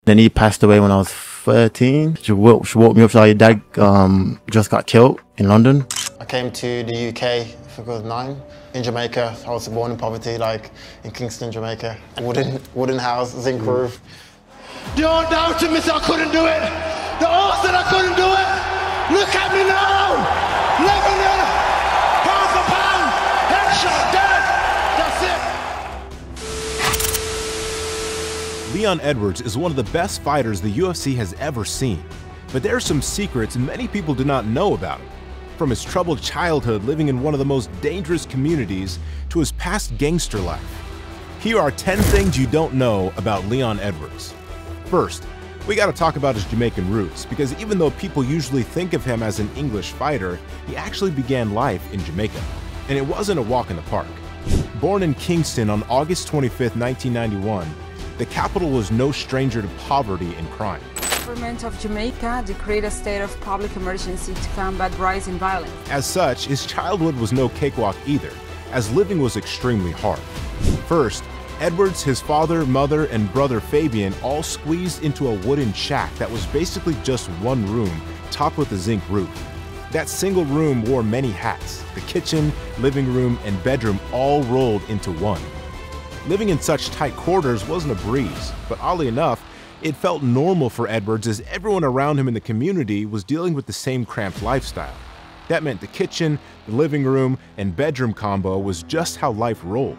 Then he passed away when I was 13. She woke me up, so your dad just got killed in London. I came to the UK, I think I was 9, in Jamaica. I was born in poverty, like in Kingston, Jamaica. Wooden house, zinc roof. Don't doubt me, I couldn't do it. The odds that I couldn't do it. Look at me now. Living in pound for pound, headshot, dead. That's it. Leon Edwards is one of the best fighters the UFC has ever seen. But there are some secrets many people do not know about him. From his troubled childhood living in one of the most dangerous communities to his past gangster life. Here are 10 things you don't know about Leon Edwards. First, we gotta talk about his Jamaican roots, because even though people usually think of him as an English fighter, he actually began life in Jamaica. And it wasn't a walk in the park. Born in Kingston on August 25, 1991, the capital was no stranger to poverty and crime. The government of Jamaica declared a state of public emergency to combat rising violence. As such, his childhood was no cakewalk either, as living was extremely hard. First, Edwards, his father, mother, and brother Fabian all squeezed into a wooden shack that was basically just one room, topped with a zinc roof. That single room wore many hats. The kitchen, living room, and bedroom all rolled into one. Living in such tight quarters wasn't a breeze, but oddly enough, it felt normal for Edwards as everyone around him in the community was dealing with the same cramped lifestyle. That meant the kitchen, the living room, and bedroom combo was just how life rolled.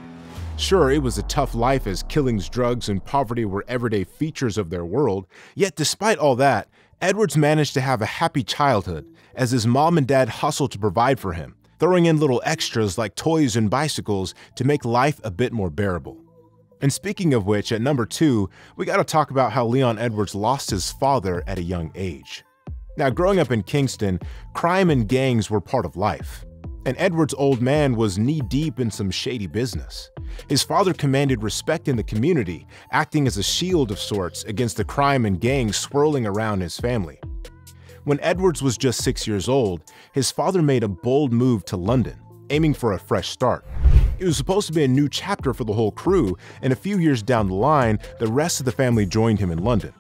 Sure, it was a tough life as killings, drugs, and poverty were everyday features of their world, yet despite all that, Edwards managed to have a happy childhood as his mom and dad hustled to provide for him, throwing in little extras like toys and bicycles to make life a bit more bearable. And speaking of which, at number 2, we gotta talk about how Leon Edwards lost his father at a young age. Now, growing up in Kingston, crime and gangs were part of life. And Edwards' old man was knee-deep in some shady business. His father commanded respect in the community, acting as a shield of sorts against the crime and gangs swirling around his family. When Edwards was just 6 years old, his father made a bold move to London, aiming for a fresh start. It was supposed to be a new chapter for the whole crew, and a few years down the line, the rest of the family joined him in London.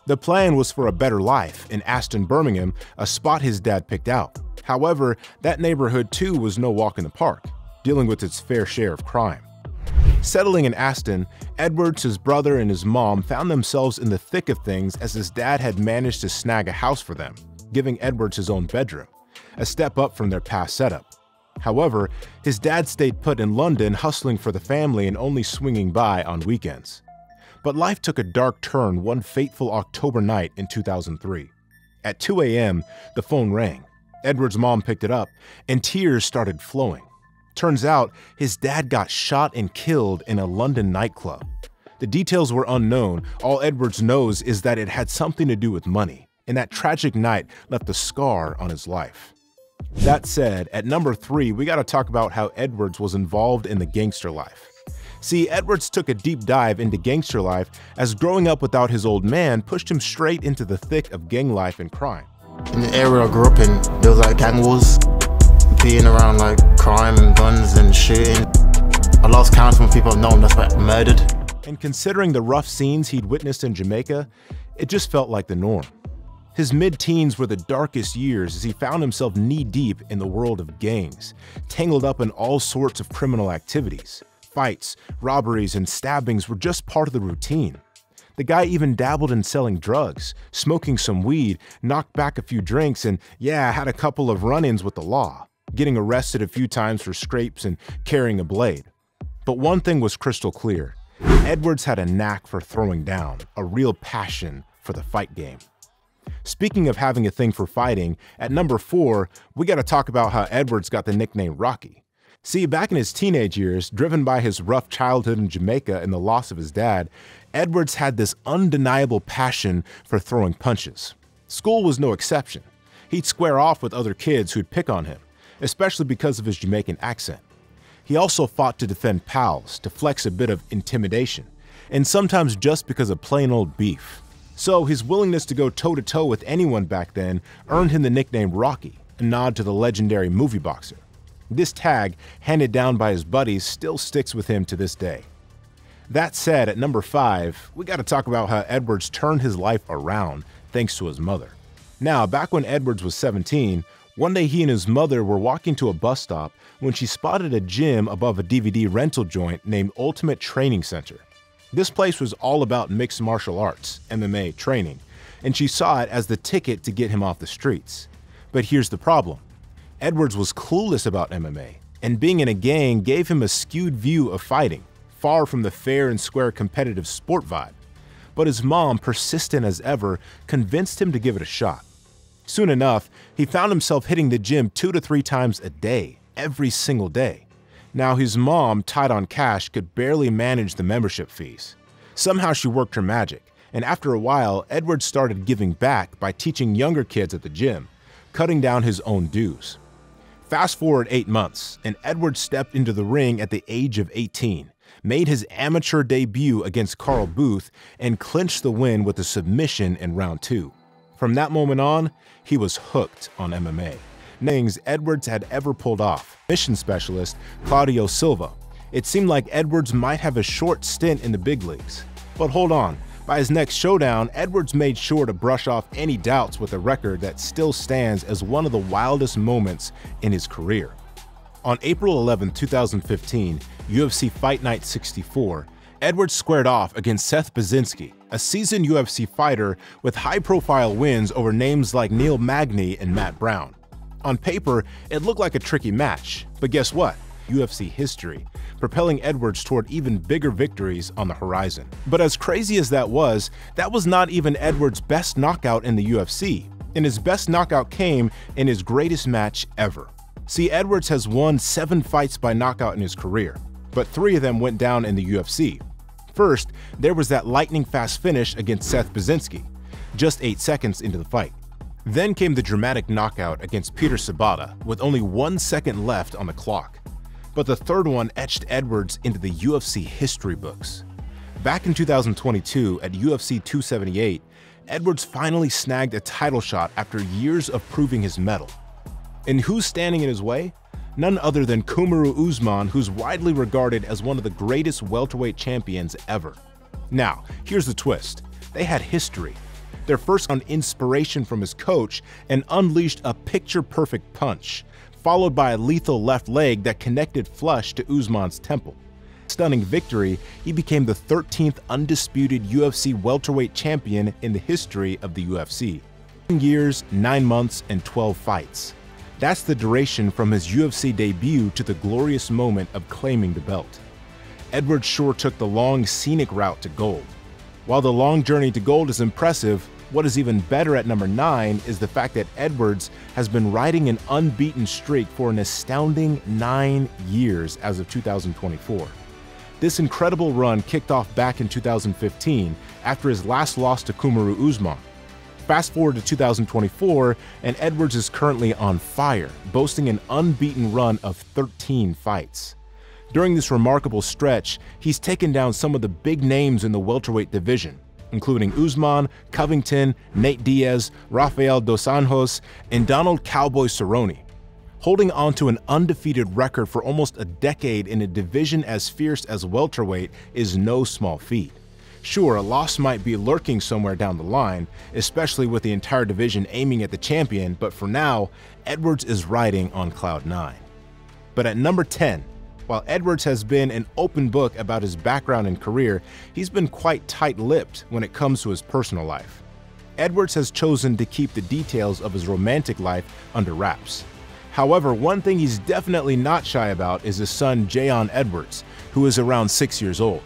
The plan was for a better life in Aston, Birmingham, a spot his dad picked out. However, that neighborhood too was no walk in the park, dealing with its fair share of crime. Settling in Aston, Edwards, his brother, and his mom found themselves in the thick of things as his dad had managed to snag a house for them, giving Edwards his own bedroom, a step up from their past setup. However, his dad stayed put in London hustling for the family and only swinging by on weekends. But life took a dark turn one fateful October night in 2003. At 2 a.m., the phone rang. Edwards' mom picked it up, and tears started flowing. Turns out, his dad got shot and killed in a London nightclub. The details were unknown. All Edwards knows is that it had something to do with money, and that tragic night left a scar on his life. That said, at number 3, we gotta talk about how Edwards was involved in the gangster life. See, Edwards took a deep dive into gangster life as growing up without his old man pushed him straight into the thick of gang life and crime. In the area I grew up in, there was like gang wars, being around like crime and guns and shooting. I lost count of people I've known that's like murdered. And considering the rough scenes he'd witnessed in Jamaica, it just felt like the norm. His mid-teens were the darkest years as he found himself knee-deep in the world of gangs, tangled up in all sorts of criminal activities. Fights, robberies, and stabbings were just part of the routine. The guy even dabbled in selling drugs, smoking some weed, knocked back a few drinks, and had a couple of run-ins with the law, getting arrested a few times for scrapes and carrying a blade. But one thing was crystal clear. Edwards had a knack for throwing down, a real passion for the fight game. Speaking of having a thing for fighting, at number 4, we gotta talk about how Edwards got the nickname Rocky. See, back in his teenage years, driven by his rough childhood in Jamaica and the loss of his dad, Edwards had this undeniable passion for throwing punches. School was no exception. He'd square off with other kids who'd pick on him, especially because of his Jamaican accent. He also fought to defend pals, to flex a bit of intimidation, and sometimes just because of plain old beef. So his willingness to go toe-to-toe with anyone back then earned him the nickname Rocky, a nod to the legendary movie boxer. This tag, handed down by his buddies, still sticks with him to this day. That said, at number 5, we gotta talk about how Edwards turned his life around thanks to his mother. Now, back when Edwards was 17, one day he and his mother were walking to a bus stop when she spotted a gym above a DVD rental joint named Ultimate Training Center. This place was all about mixed martial arts, MMA, training, and she saw it as the ticket to get him off the streets. But here's the problem. Edwards was clueless about MMA, and being in a gang gave him a skewed view of fighting, far from the fair and square competitive sport vibe. But his mom, persistent as ever, convinced him to give it a shot. Soon enough, he found himself hitting the gym 2 to 3 times a day, every single day. Now his mom, tight on cash, could barely manage the membership fees. Somehow she worked her magic, and after a while, Edwards started giving back by teaching younger kids at the gym, cutting down his own dues. Fast forward 8 months, and Edwards stepped into the ring at the age of 18, made his amateur debut against Carl Booth, and clinched the win with a submission in round 2. From that moment on, he was hooked on MMA. Things Edwards had ever pulled off. Mission specialist Claudio Silva. It seemed like Edwards might have a short stint in the big leagues. But hold on, by his next showdown, Edwards made sure to brush off any doubts with a record that still stands as one of the wildest moments in his career. On April 11, 2015, UFC Fight Night 64, Edwards squared off against Seth Baczynski, a seasoned UFC fighter with high-profile wins over names like Neil Magny and Matt Brown. On paper, it looked like a tricky match, but guess what? UFC history, propelling Edwards toward even bigger victories on the horizon. But as crazy as that was not even Edwards' best knockout in the UFC, and his best knockout came in his greatest match ever. See, Edwards has won 7 fights by knockout in his career, but 3 of them went down in the UFC. First, there was that lightning-fast finish against Seth Baczynski, just 8 seconds into the fight. Then came the dramatic knockout against Peter Sabata with only 1 second left on the clock. But the third one etched Edwards into the UFC history books. Back in 2022 at UFC 278, Edwards finally snagged a title shot after years of proving his mettle. And who's standing in his way? None other than Kamaru Usman, who's widely regarded as one of the greatest welterweight champions ever. Now, here's the twist. They had history. Their first on inspiration from his coach and unleashed a picture-perfect punch, followed by a lethal left leg that connected flush to Usman's temple. Stunning victory, he became the 13th undisputed UFC welterweight champion in the history of the UFC. 10 years, 9 months, and 12 fights. That's the duration from his UFC debut to the glorious moment of claiming the belt. Edwards sure took the long, scenic route to gold. While the long journey to gold is impressive, what is even better at number 9 is the fact that Edwards has been riding an unbeaten streak for an astounding 9 years as of 2024. This incredible run kicked off back in 2015 after his last loss to Kamaru Usman. Fast forward to 2024, and Edwards is currently on fire, boasting an unbeaten run of 13 fights. During this remarkable stretch, he's taken down some of the big names in the welterweight division, including Usman, Covington, Nate Diaz, Rafael dos Anjos, and Donald Cowboy Cerrone. Holding on to an undefeated record for almost a decade in a division as fierce as welterweight is no small feat. Sure, a loss might be lurking somewhere down the line, especially with the entire division aiming at the champion, but for now, Edwards is riding on cloud 9. But at number 10, while Edwards has been an open book about his background and career, he's been quite tight-lipped when it comes to his personal life. Edwards has chosen to keep the details of his romantic life under wraps. However, one thing he's definitely not shy about is his son Jayon Edwards, who is around 6 years old.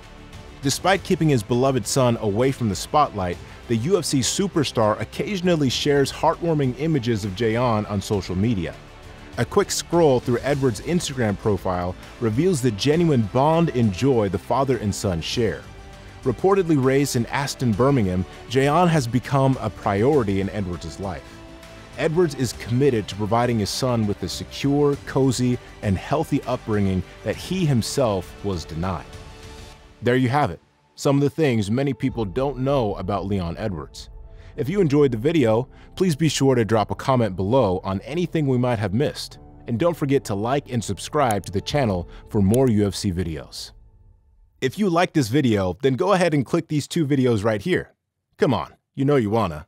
Despite keeping his beloved son away from the spotlight, the UFC superstar occasionally shares heartwarming images of Jayon on social media. A quick scroll through Edwards' Instagram profile reveals the genuine bond and joy the father and son share. Reportedly raised in Aston, Birmingham, Jayon has become a priority in Edwards' life. Edwards is committed to providing his son with the secure, cozy, and healthy upbringing that he himself was denied. There you have it, some of the things many people don't know about Leon Edwards. If you enjoyed the video, please be sure to drop a comment below on anything we might have missed, and don't forget to like and subscribe to the channel for more UFC videos. If you like this video, then go ahead and click these two videos right here. Come on, you know you wanna.